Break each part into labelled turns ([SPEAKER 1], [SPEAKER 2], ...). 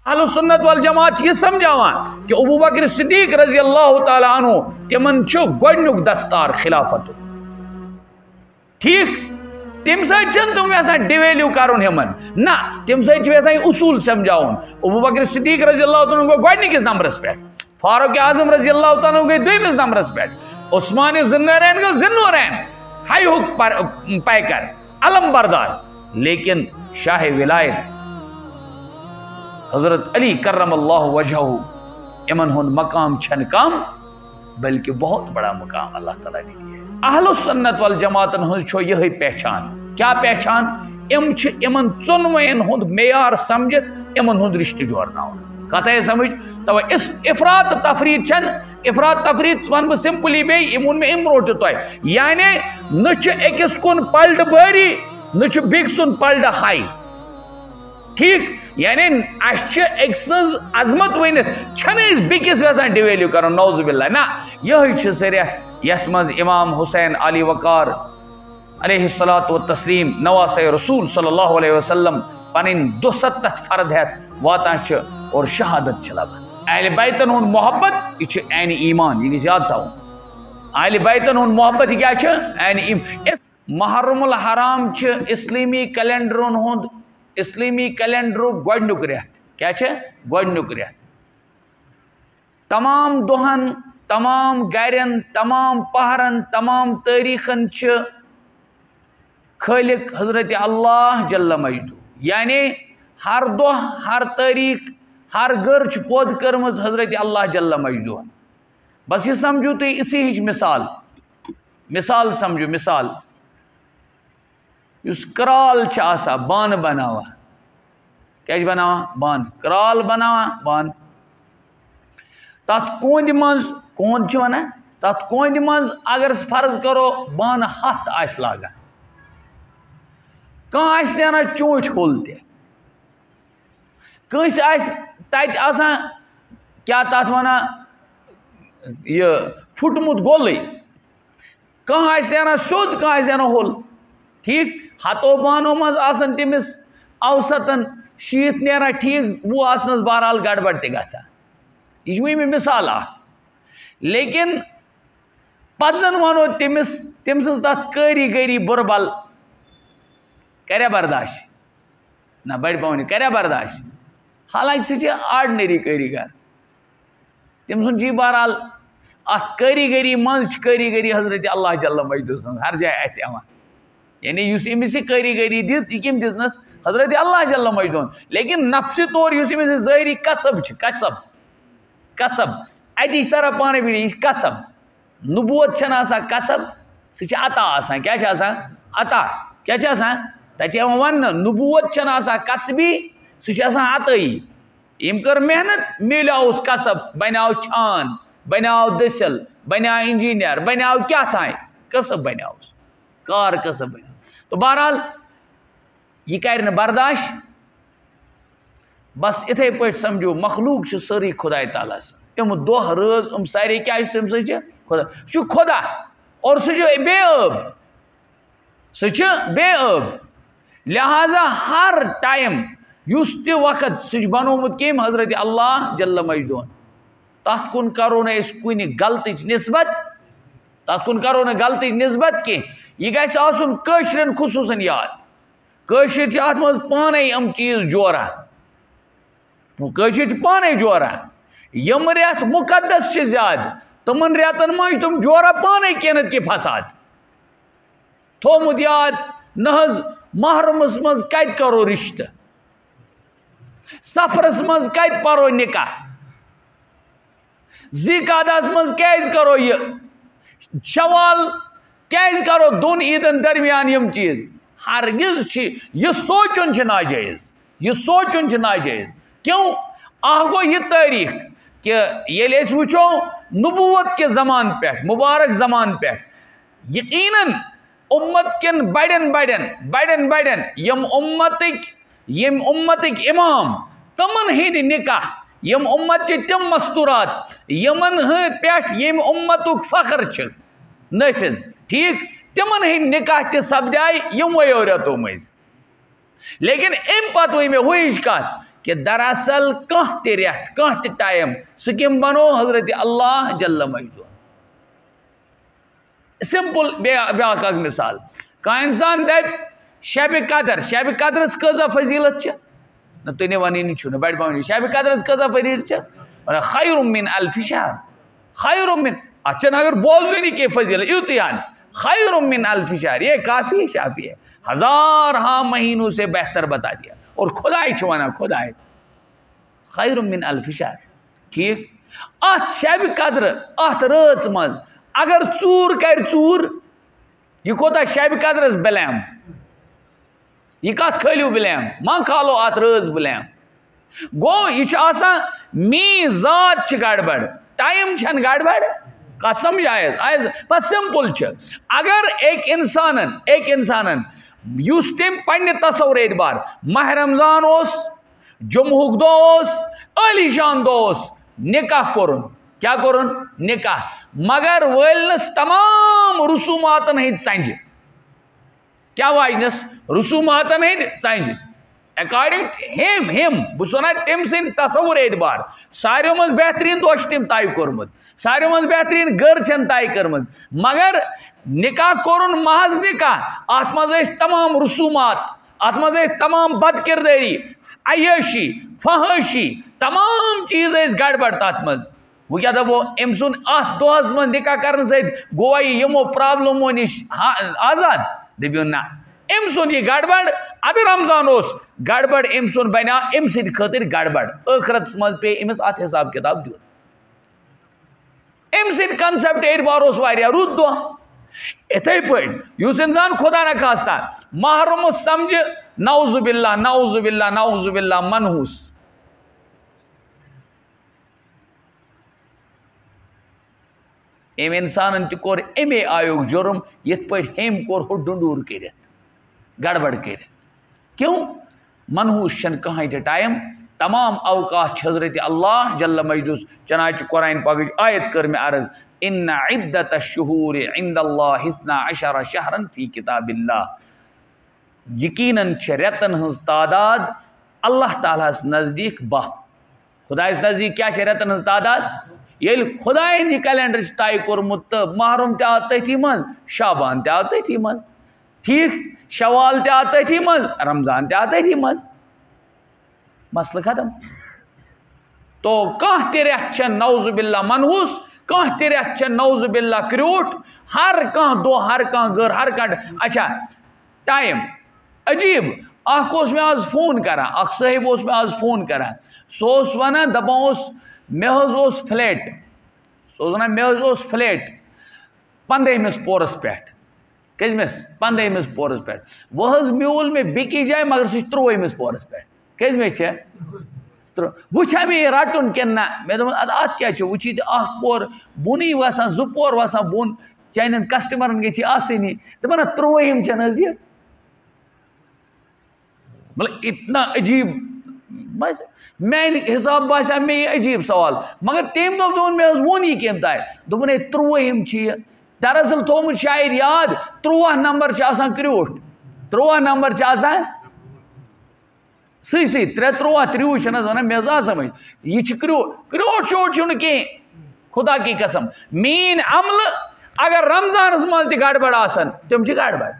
[SPEAKER 1] اہل سنت والجماعت یہ سمجھاوان کہ ابو بکر صدیق رضی اللہ تعالیٰ عنہ تمن چھو گۄڈنیُک دستار خلافت ٹھیک تم سن تم یژھان ڈیویلیو کرن ہمن نہ تم سن اصول سمجھاؤن ابو بکر صدیق رضی اللہ تعالیٰ عنہ گو گۄڈنِکِس نمبرس پہ فاروق اعظم رضی اللہ تعالیٰ عنہ گئی دویمس نمبرس پہ عثمان ذوالنورین گو ذوالنورین حیہُک پیکر علم بردار لیکن شاہ ولایت حضرت علی کرم اللہ وجہہ امن ہن مقام چھن کم بلکہ بہت بڑا مقام اللہ تعالیٰ نے دیا اہل السنت والجماعت ہن چھو یہی پہچان کیا پہچان ام چھ امن ژۄنوَین ہند معیار سمجھت امن ہند رشتہ جوڑناون کتھ ہے سمجھ تو افراط تفریط چھن افراط تفریط ون بہ سمپلی بے امن میں ام روٹ تو یعنی نہ چھ اکس کن پلٹ باری نہ چھ بیک سن پلٹ ہائی ٹھیک یعنی اس ایک سز عظمت ونت چھن اس بیکس ویسان ڈیویلیو کرن نعوذ باللہ نا یہ سریح یت مز امام حسین علی وقار علیہ الصلوۃ والتسلیم نواسہ رسول صلی اللہ علیہ وسلم پنن 270 فرد ہے واتان چھ اور شہادت چھ لگان اہل بیتن ہن محبت یہ چھ عین ایمان یہ یاد تھاؤ اہل بیتن ہن محبت کیا چھ عین ایمان محرم الحرام چھ اسلامی کیلنڈرن ہند اسلامی کیلنڈر گۄڈنیُک رٮ۪تھ کیا چھ گۄڈنیُک رٮ۪تھ تمام دۄہن تمام گرن تمام پہرن تمام تاریخن چھ خالق حضرت اللہ جل مجدہ یعنی ہر دۄہ ہر تاریخ ہر گر چھ پود کرمز حضرت اللہ جل مجدہ بس یہ سمجھو تو اسی ہچ مثال سمجھو مثال اس کرال چھ آسا بان بناوا کیا بناوا بان کرال بناوا بان تات کوند مز کوند چھ ونا تات کوند مز اگر فرض کرو بان ہتھ آس لاگا کان آس نیرا چونٹ کھول تہ کنس آس تت آسان کیا تات ونا یہ پھٹمت گولے کان آس نیرا سیود کان آس نیرا ہول ٹھیک ہتو بانو مز آسن تمس اوسطن شیت نیرا ٹھیک وہ آسنس بہرحال گڑبڑ تہ گژھان یہ میں مثال لیکن پتہ زن ونو تمس تم سن تت کاری بربل کریا برداشت نہ بڑ پونی کریا برداشت حالانکہ سہ آرڈنری کاریگر تم سن جی بہرحال ات کاریگری مز کاریگری حضرت اللہ جل مجدہ سن ہر جائے ات یوان یعنی اس امس یہ کاریگری دِژ یہ کم دِژنس حضرت اللہ جل مجدہ لیکن نفسی طور اس امس ظاہری کسب کسب اتچ طرح پانے بھی یہ کسب نبوت چھن آسان کسب سہ عطا آسان کیا چھ آسان عطا کیا چھ آسان تتہ ون نبوت چھن آسان کسبی سہ آسان عطائی یم کر محنت میلیو اس کسب بنیو چھان بنیو دسل بنیو انجینئر بنیو کیا تھائیں کسب بنیو کار کسب بنیو تو بہرحال یہ کر برداشت بس اتھے پہ سمجھو مخلوق ساری خدا تعالیٰ سن ام دہ رز ام سارے کیا تم سہ خدا خدا اور سہ بے عب سہ بے عب لہذا ہر ٹائم اس تہ وقت سہ بنومت کم حضرت اللہ جل مجدہ تت کن کرو نا کن غلطچ نسبت تت کن کرو نا غلطچ نسبت کی یہ گھس آسن کشرن خصوصاً یاد کشر چھ ات مز پانے ام چیز جوران کشر چھ پانے جوران یم ریت مقدس چھ زیادہ تمن ریتن مجھ تم جورا پانے کینت کی فساد تھومت یاد نہز محرمس مز کت کرو رشتہ سفرس مز کت پرو نکاح ذیقعدس مز کیز کرو یہ شوال کیز کرو دون عیدن درمیان یم چیز ہرگز یہ سوچن چھ ناجائز یہ سوچن چھ ناجائز کیوں گو یہ تاریخ کہ یل اس وچو نبوت کے زمان پہ مبارک زمان پہ یقیناً امت کن بڑن یم امتک امام تمن ہند نکاح یم امت چھ تم مستورات یمن پہ یم امتک فخر چھ نافذ ٹھیک تمن ہند نکاح تہ سپدائے یمو رتو مز لیکن ام پتہ وی میں ہوئی کت کہ دراصل کانٛہہ تہِ رٮ۪تھ کانٛہہ تہِ ٹایم سُہ کٔمۍ بنو حضرت اللہ جل مجدہ سمپل بیاکھ اکھ مثال کانٛہہ انسان دپہِ شبِ قدرس کۭژاہ فضیلت چھِ نہ تُہۍ نہٕ وَنٲنی چھُنہٕ بڑِ پاونی شبِ قدرس کۭژاہ فضیلت چھِ وَنان خیر من الف شہر خیر من اتھ چھنہٕ اگر بوزٲنی کینٛہہ فضیلت یُتُے ہن خیر من الف شہر یہ کافی ہے شافی ہے ہزار ہاں مہینوں سے بہتر بتا دیا اور خدائی چھُ وَنان خدائی خیر من الف شہر ٹھیک اتھ شبِ قدر اتھ رٲژ منٛز اگر ژوٗر کرِ ژوٗر یہ کوتاہ شبِ قدرس بلیم یہ کتھ کھٲلِو بلیم ما کھالو اتھ رٲژ بلیم گوٚو یہ چھُ آسان میٛٲنۍ ذات چھِ گڑبڑ ٹایم چھنہٕ گڑبڑ کتھ سمجھ آیز بس سمپل چھُ اگر أکۍ انسانن یُس تٔمۍ پننہِ تصور اعتبار ماہ رمضان اوس جمعہُک دۄہ اوس عٲلی شان دۄہ اوس نکاح کوٚرُن کیٛاہ کوٚرُن نکاح مگر وٲلنس تمام رسوٗماتن ہٕنٛدۍ ژنجہِ کیٛاہ واجنس رسوٗماتن ہٕنٛدۍ ژنجہِ اکارڈنگ ہم بہٕ چھُس وَنان تٔمۍ سٕنٛدۍ تصور اعتبار ساروٕے منٛز بہتریٖن دۄہ چھُ تٔمۍ طے کوٚرمُت ساروٕے منٛز بہتریٖن گٔر چھَنہٕ طے کٔرمٕژ مگر نکاح کوٚرُن محض نکاح اتھ منٛز ٲسۍ تمام رسوٗمات اتھ منٛز ٲسۍ تمام بد کردٲری عیٲشی فحٲشی تمام چیٖز ٲسۍ گڑبڑ تتھ منٛز وۄنۍ کیٛاہ دپو أمۍ سُنٛد اتھ دۄہس منٛز نکاح کرنہٕ سۭتۍ گوٚوا یہِ یِمو پرابلمو نِش آزاد دٔپِو نہ أمۍ سُنٛد یہِ گڑبڑ اگر رمضان اوس گڑبڑ أمۍ سُنٛد بنیٛاو أمۍ سٕنٛدِ خٲطرٕ گڑبڑ ٲخرتس منٛز پیٚیہِ أمِس اتھ حساب کِتاب دیُن أمۍ سٕنٛدِ کنسپٹ اعتبار اوس واریاہ رُت دۄہ اِتھَے پٲٹھۍ یُس انسان خدا نہ خاستہ محرم سمجھِ نعوذ باللہ منحوس أمۍ انسانن تہِ کوٚر اَمے آیُک جُرم یِتھ پٲٹھۍ ہیٚمۍ کوٚر ہُہ ڈُنڈوٗر کٔرِتھ گڑبڑ کٔرِتھ کیوں منحوس چھنہٕ کٕہٕنۍ تہِ ٹایم تمام اوقات چھِ حضرت اللہ جل مجدُس چنانچہ قرآن پاکٕچ آیت کٔر مےٚ عرض ان عدت الشہور عند اللہ اثنا عشر شہرا فی کتاب اللہ یقیناً چھِ رٮ۪تن ہٕنٛز تعداد اللہ تعالیٰ ہس نزدیٖک 12 خدایس نزدیٖک کیٛاہ چھِ رٮ۪تن ہٕنٛز تعداد ییٚلہِ خۄدایَن یہِ کیلنڈر چھُ طے کوٚرمُت تہٕ محرم تہِ آو تٔتھی منٛز شابان تہِ آو تٔتھی منٛز ٹھیٖک شوال تہِ آو تٔتھی منٛز رمضان تہِ آو تٔتھی منٛز مسلہٕ ختم تو کانٛہہ تہِ رٮ۪تھ چھنہٕ نعوذ باللہ منحوس کانٛہہ تہِ رٮ۪تھ چھنہٕ نعوذ باللہ کرٛیوٗٹھ ہر کانٛہہ دۄہ ہر کانٛہہ گٔر ہر کانٛہہ اچھا ٹایم عجیٖب اکھ اوس مےٚ آز فون کران اکھ صٲحب اوس مےٚ آز فون کران سُہ اوس ونان دپان اوس مےٚ حظ اوس فلیٹ سُہ اوس ونان مےٚ حظ اوس فلیٹ 15مِس پورس پٮ۪ٹھ کٔژمِس 15مِس پورس پٮ۪ٹھ وۄنۍ حظ میوٗل مےٚ بیٚکِس جایہِ مگر سُہ چھُ 23مِس پورس پٮ۪ٹھ کٔژمِس چھےٚ وٕچھا مےٚ یہِ رٹُن کِنہٕ نہ مےٚ دوٚپمَس اَدٕ اَتھ کیٛاہ چھُ وٕچھی ژےٚ اکھ پور بۄنٕے وسان 2 پور وسان بۄن چانٮ۪ن کسٹمرن گژھِ یہِ آسٲنی دپان نہ 23 چھنہٕ حظ یہِ مطلب اتنا عجیٖب میانہِ حساب باسیٛو مےٚ یہِ عجیٖب سوال مگر تٔمۍ دوٚپ مےٚ حظ ووٚن یہِ کٔمۍ تانۍ دوٚپُن ہے 23 چھِ یہِ دراصل تھوٚمُت شاید یاد 13 نمبر چھِ آسان کرٛیوٗٹھ 13 نمبر چھِ آسان سۭتۍ 3 13 30 چھِنہٕ حظ وَنان مےٚ حظ آو سمجھ یہِ چھِ کرٛیوٗٹھ شوٗٹھ چھُنہٕ کینٛہہ خدا کی قسم میٛٲنۍ عملہٕ اگر رمضانس منٛز تہِ گڑبڑ آسن تِم چھِ گڑبڑ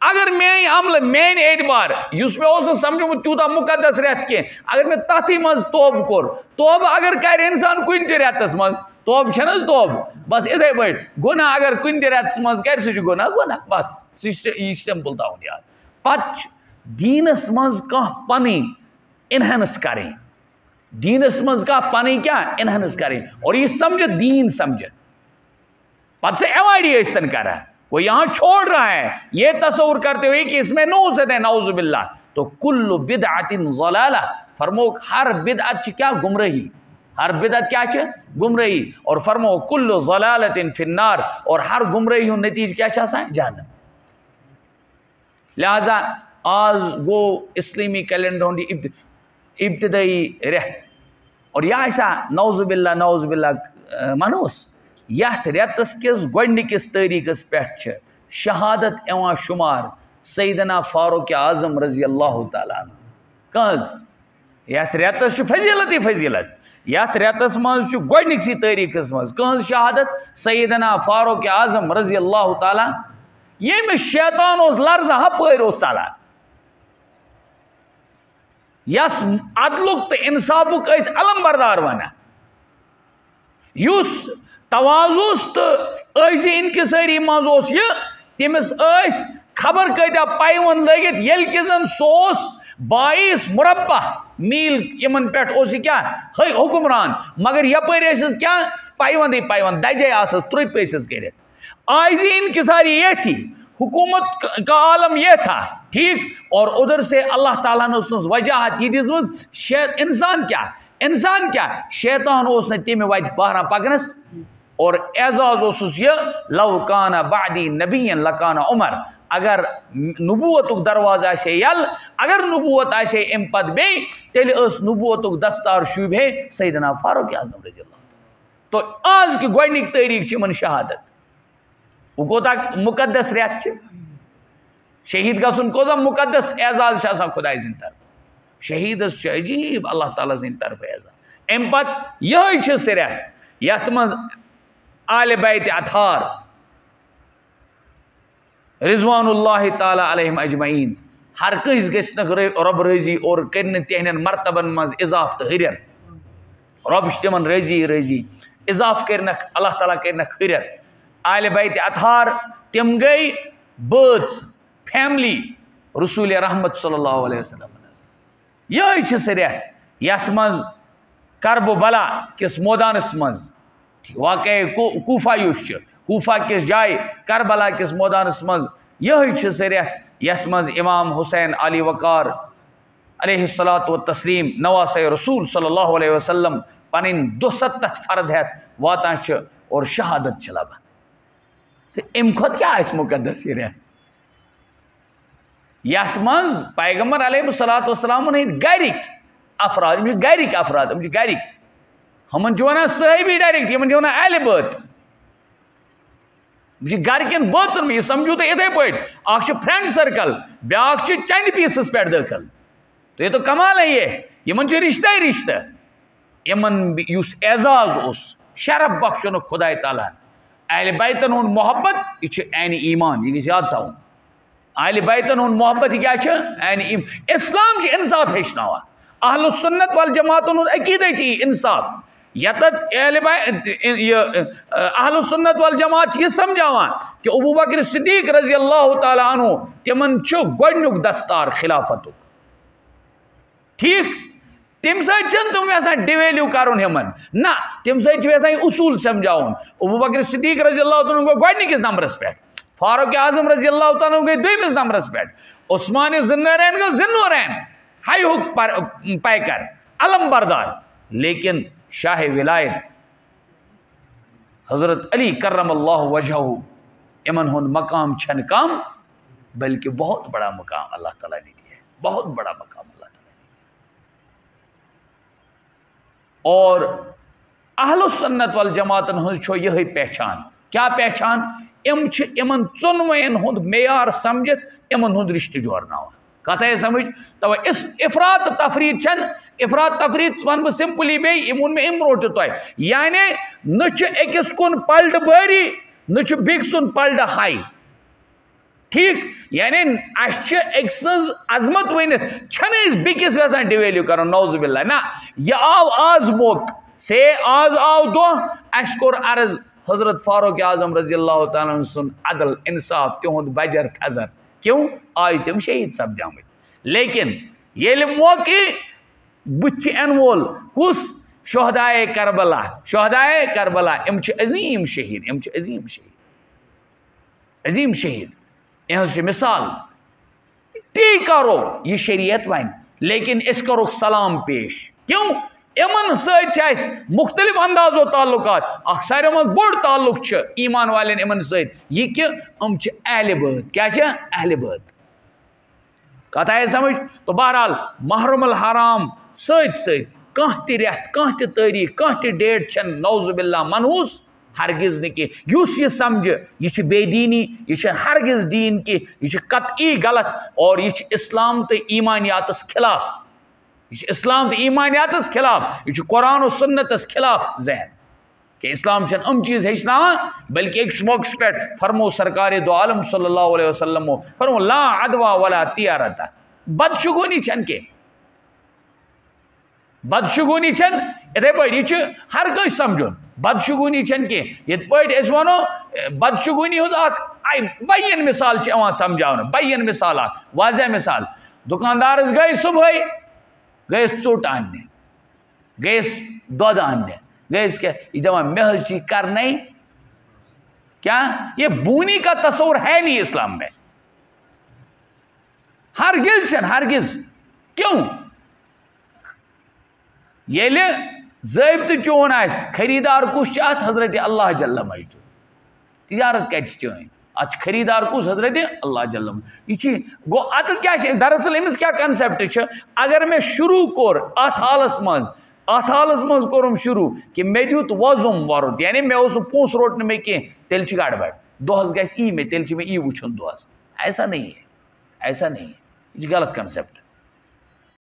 [SPEAKER 1] اگر میٛٲنۍ عملہٕ میٛانہِ اعتبار یُس مےٚ اوس نہٕ سمجھومُت تیوٗتاہ مُقدس رٮ۪تھ کینٛہہ اگر مےٚ تتھٕے منٛز توبہٕ کوٚر توبہٕ اگر کرِ انسان کُنہِ تہِ رٮ۪تس منٛز توبہٕ چھَنہٕ حظ توبہٕ بس یِتھَے پٲٹھۍ گۄناہ اگر کُنہِ تہِ رٮ۪تس منٛز کرِ سُہ چھُ گۄناہ بس سُہ چھُ یہِ چھُ سمپل تھاوُن یاد پتہٕ چھُ دیٖنس منٛز کانٛہہ پنٕنۍ انہینس کرٕنۍ دیٖنس منٛز کانٛہہ پنٕنۍ کیٛاہ انہینس کرٕنۍ اور یہِ سمجھِ دیٖن سمجھِ پتہٕ سُہ ایوایڈی ٲسۍتن کران وہ یہاں چھوڑ رہا ہے یہ تصور کرتے ہوئے کہ اس میں نوزت ہے نعوذ باللہ تو کل بدعت ضلالہ فرمو ہر بدعت چھ کیا گمراہی ہر بدعت کیا چھ گمراہی اور فرمو کل ضلالت فی النار اور ہر گمراہی ہوں نتیج کیا چھ جہنم لہذا آز گو اسلامی کیلنڈر ہند ابتدائی رٮ۪تھ اور یہ آسا نعوذ باللہ منوس یتھ رٮ۪تس کِس گۄڈنِکِس تٲریٖخس پٮ۪ٹھ چھِ شہادت یِوان شُمار سیدنا فاروق اعظم رضی اللہ تعالیٰ عنہ کہاں یتھ ریتس فضیلت فضیلت یتھ ریتس مز گۄڈنِکسٕے تٲریٖخس منٛز کٕہٕنٛز شہادت سیدنا فاروق اعظم رضی اللہ تعالیٰ ییٚمِس شیطان اوس لرزٕ ہپٲرۍ اوس ژلان یس عدلُک تہٕ انصافُک ٲسۍ علم بردار ونان یُس توازُس تہٕ عٲجزی انکسٲری منٛز اوس یہِ تٔمِس ٲسۍ خبر کۭتیاہ پیوند لٲگِتھ ییٚلہِ کہِ زن سُہ اوس 22 مربع میل یمن پٮ۪ٹھ اوس یہِ کیٛاہ حُکمران مگر یپٲرۍ ٲسِس کیٛاہ پیوندٕے پیوند دجے آسس ترٛوپۍ ٲسِس کٔرِتھ عاجزی انکساری یہ تھی حکومت کا عالم یہ تھا ٹھیک اور ادھر سے اللہ تعالیٰ نے اس وجاہت یہ دِژمٕژ انسان کیا شیطان اوس نہٕ تمہِ وتہِ پہران پکنس اور اعزاز اوسُس یہ لو کانہ بعدی نبیین لکانہ عمر اگر نبوتُک دروازٕ آسہِ یل اگر نبوت آسہِ امہِ پتہٕ بیٚیہِ تیٚلہِ ٲس نبوتُک دستار شوٗبہِ ہے سیدنا فاروق اعظم رضی اللہ تو آز کہِ گۄڈنِکۍ تٲریٖخ چھِ یِمن شہادت وہ کوتاہ مقدس ریت شہید گژھُن کوتاہ مقدس اعزاز چھُ آسان خۄداے سٕنٛدِ طرفہٕ شہیدس چھُ عجیٖب اللہ تعالیٰ سٕنٛدِ طرفہٕ اعزاز امہِ پتہٕ یِہوٚے چھُ سُہ رٮ۪تھ یتھ منٛز آلِ بیتِ اطہار رضوان اللہ تعالیٰ علیہم اجمعین ہر کٲنٛسہِ گژھِ نہٕ رۄب رٲضی اور کٔرۍ نہٕ تِہنٛدٮ۪ن مرتبن منٛز اضافہٕ تہٕ ہُرٮ۪ر رۄب چھُ تِمن رٲضی اضافہٕ کٔرنکھ اللہ تعالیٰ کٔرنکھ ہُرٮ۪ر آلِ بیتِ اطہار تِم گٔے بٲژ فیملی رسول رحمت صلی اللہ علیہ وسلم یِہوٚے چھُ سُہ رٮ۪تھ یتھ منٛز کربو بلا کِس مٲدانس منٛز واقعے کوفہ یُس چھُ کوفہ کِس جایہِ کربلا کِس مٲدانس منٛز یِہوٚے چھُ سُہ رٮ۪تھ یتھ منٛز امام حسین علی وقار علیہ الصلاۃ والتسلیم نواسے رسول صلی اللہ علیہ وسلم پنٕنۍ 270 فرد ہٮ۪تھ واتان چھِ اور شہادت چھِ لبان تہٕ امہِ کھۄتہٕ کیٛاہ آسہِ مُقدس یہِ رٮ۪تھ یتھ منٛز پیغمبر علیہ الصلاۃ والسلامن ہٕنٛدۍ گرِکۍ افراد یِم چھِ گرِکۍ افراد یِم چھِ گرِکۍ ہُمن چھِ ونان صحٲبی ڈایریکٹ یِمن چھِ ونان اہلِ بٲتھ یہِ چھِ گرِکٮ۪ن بٲژن منٛز یہِ سمجھو تُہۍ یِتھے پٲٹھۍ اکھ چھُ فرینڈ سرکل بیاکھ چھُ چندِ پیٖسس پٮ۪ٹھ دٲخل تو یہ تو کمال ہے یہ یِمن چھُ رشتہ رشتہ یِمن یُس اعزاز اوس شرف بخشنُک خۄداے تعالیٰ اہلِ بیتن ہُنٛد محبت یہِ چھُ عینِ ایمان یہِ گژھِ یاد تھاوُن اہلِ بیتن ہُنٛد محبت یہِ کیٛاہ چھُ عینِ ایمان اسلام چھُ انصاف ہیٚچھناوان اہل السنت والجماعتن ہُنٛد عقیٖدے چھُ یہِ انصاف یتتھ اہل السنت والجماعت چھِ یہِ سمجھاوان کہِ ابو بکر صدیق رضی اللہ تعالیٰ عنہ تِمن چھُ گۄڈنیُک دستار خلافتُک ٹھیک تمہِ سۭتۍ چھِنہٕ تِم یژھان ڈِویلیوٗ کرُن یِمن نہ تمہِ سۭتۍ چھُ یژھان یہِ اصوٗل سمجھاوُن ابو بکر صدیق رضی اللہ تعالیٰ گوٚو گۄڈنِکِس نمبرس پٮ۪ٹھ فاروق اعظم رضی اللہ تعالیٰ گٔے دوٚیمِس نمبرس پٮ۪ٹھ عثمان ذُالنورین گوٚو ذُالنورین ہایہُک پیکر علم بردار لیکن شاہ ولایت حضرت علی کرم اللہ وجہہ یمن ہُنٛد مقام چھنہٕ کم بلکہ بہت بڑا مقام اللہ تعالیٰ نے دیا ہے بہت بڑا مقام اللہ تعالیٰ نے اور اہل السنت والجماعتن ہٕنٛز چھو یِہوٚے پہچان کیا پہچان یِم چھِ یِمن ژۄنوَین ہُنٛد معیار سمجھِتھ یِمن ہُنٛد رشتہٕ جوڑناوان کتھ آیہِ سمجھ توے افراط تہٕ تفریٖط چھنہٕ افراط تفریٖط ونہٕ بہٕ سمپلی بیٚیہِ یِم ووٚن مےٚ اَمہِ برونٛٹھ تہِ تۄہہِ یعنی نہ چھُ أکِس کُن پلٹہٕ بٲری نہ چھُ بیٚکہِ سُنٛد پلٹہٕ ہاے ٹھیک یعنی اَسہِ چھِ أکۍ سٕنٛز عظمت ؤنِتھ چھنہٕ أسۍ بیٚکِس یژھان ڈِویلیوٗ کرُن نعوذ باللہ نہ یہِ آو آز موقعہٕ سے آز آو دۄہ اَسہِ کوٚر عرض حضرت فاروق اعظم رضی اللہ تعالیٰ سُنٛد عدل انصاف تِہُنٛد بجر خزر کیوں آج تِم شہید سپدیمٕتۍ لیکن ییٚلہِ موقعہٕ بُتھِ چھِ یِنہٕ وول کُس شہدائے کربلا یِم چھِ عظیٖم شہید یِم چھِ عظیٖم شہید یِہٕنٛز چھِ مثال تی کرو یہِ شریعت وَنہِ لیکن أسۍ کروکھ سلام پیش کیوں یِمن سۭتۍ چھِ اَسہِ مختلف اندازو تعلقات اکھ ساروی منٛز بوٚڑ تعلق چھُ ایمان والٮ۪ن یِمن سۭتۍ یہِ کہِ یِم چھِ اہلِ بٲتھ کیٛاہ چھِ اہلِ بٲتھ کتھ آیہِ سمجھ تو بہرحال محرم الحرام سۭتۍ سۭتۍ کانٛہہ تہِ رٮ۪تھ کانٛہہ تہِ تٲریٖخ کانٛہہ تہِ ڈیٹ چھنہٕ نعوذ باللہ منحوٗس ہرگز نہٕ کینٛہہ یُس یہِ سمجھِ یہِ چھُ بے دیٖنی یہِ چھُ ہرگز دیٖن کینٛہہ یہِ چھُ قطعی غلط اور یہِ چھُ اسلام تہٕ ایمانیاتس خلاف یہ اسلام تو ایمانیات خلاف، یہ قرآن و سنت خلاف ذہن کہ اسلام چھن ام چیز ہیچناوان بلکہ ایک موقع پہ فرمو سرکار دو عالم صلی اللہ علیہ وسلم فرمو لا عدوا ولا تیارتا، بدشگونی چھن کے بدشگونی چھن اتھے پہ یہ ہر کوئی سمجھن بدشگونی چھن کے یہ پہ اس ونو بدشگونی ہو بین مثال چھ سمجھاؤن بین مثال واضح مثال دکاندار گئے صبح گئے ژوٹ اننے گئے دودھ اننے گئے کیا یہ دپان مے حظ کرنے کیا یہ بونی کا تصور ہے نہیں اسلام میں ہرگز چھن ہرگز کیوں ییلے ضابطہ چون آس خریدار کس ات حضرت اللہ جل مجد تجارت کت چون ات خریدار کس حضرت اللہ جل مجد یہ گو ات کیا دراصل امس کیا کنسپٹ اگر میں شروع کور ات حالس مز کورم شروع کہ مے دیت وضم ورد یعنی میں اس پونس روٹن میں کی تیل چھ گڑبڑ دہس گژھِ ای میں تیل چھ میں ای وچھن دہس ایسا نہیں ہے یہ غلط کنسپٹ